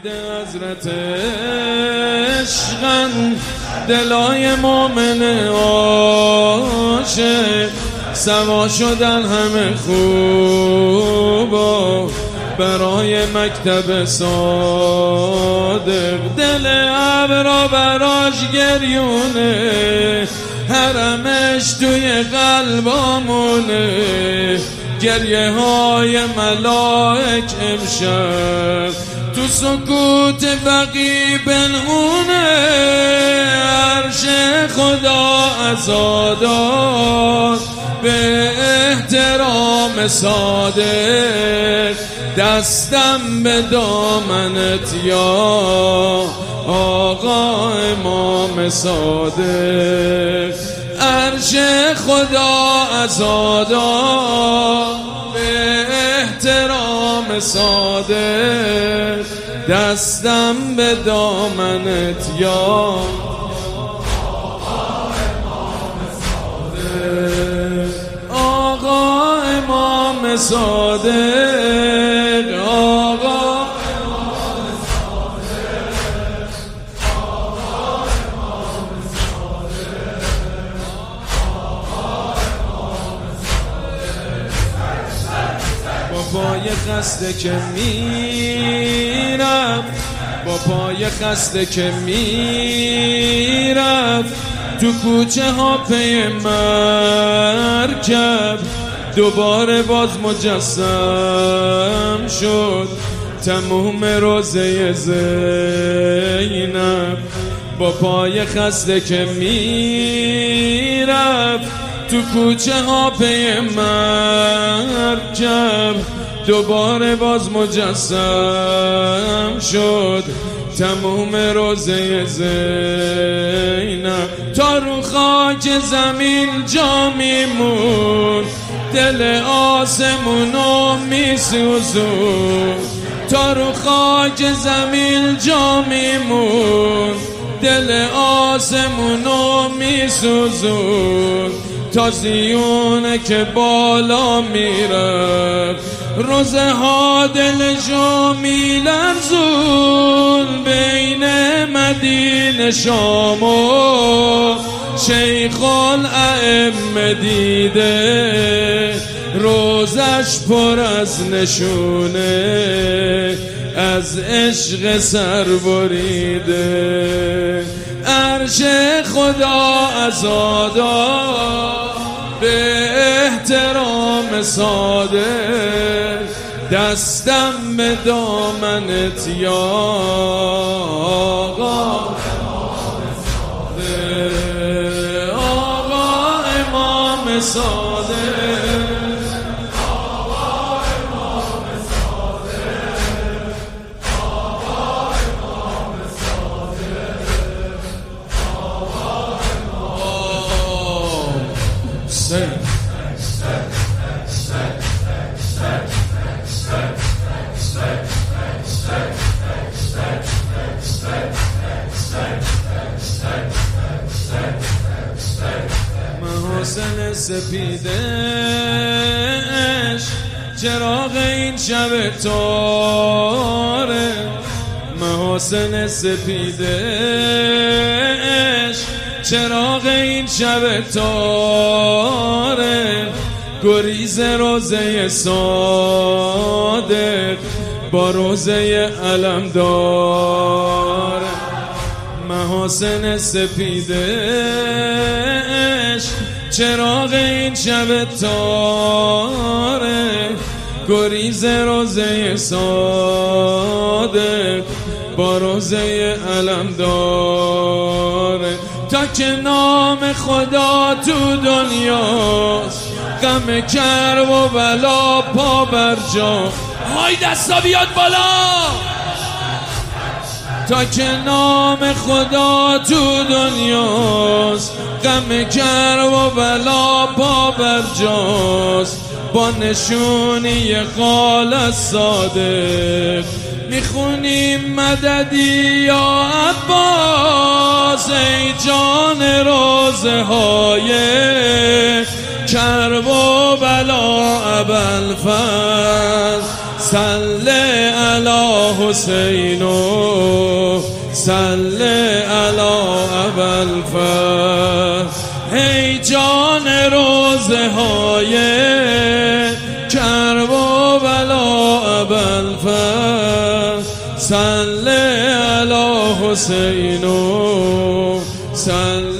حضرت عشقن دلای مومن عاشق سوا شدن همه خوبا برای مکتب صادق دل ابرا براش گریونه حرمش توی قلبامونه گریه های ملائک امشب تو سکوت بقی بنهونه عرش خدا عزادار به احترام صادق دستم به دامنت یا آقا امام صادق عرش خدا عزادار به احترام صادق دستم به دامنت یا آقا امام صادق آقا امام صادق آقا امام صادق با پای خسته که میرم با پای خسته که میرم تو کوچه ها پی مرکب دوباره باز مجسم شد تموم روزه زینب با پای خسته که میرفت تو کوچه ها پی مرکب دوباره باز مجسم شد تموم روزه زینب تا رو خاک زمین جا میمون دل آسمونو میسوزون تا رو خاک زمین جا میمون دل آسمونو میسوزون تا زیونه که بالا میرفت روزه ها دلشو میلرزون بین مدینه شام و شیخ الائمه دیده روزش پر از نشونه از عشق سر بریده عرش خدا عزادار به احترام صادق دستم به دامنت یا آقا آقا امام صادق آقا امام صادق آقا امام صادق آقا امام صادق محاسن سپیدش چراغ این شب تاره محاسن سپیدش چراغ این شب تاره گریز روزه صادق با روزه علمدار محاسن سپیدش چراغ این شب تاره گریز روزه صادق با روزه علمدار تا که نام خدا تو دنیاست غم کرب و بلا پا بر جا های دستا بیاد بالا تا که نام خدا تو دنیاست غم کرب و بلا پا بر جاست با نشونی قال صادق میخونیم مددی یا عباس ای جان روزه های کرب و بلا ابوالفضل صل علی حسین و صل علی ابوالفضل. ای جان روزه های کرب و بلا ابوالفضل، صل علی حسین و صل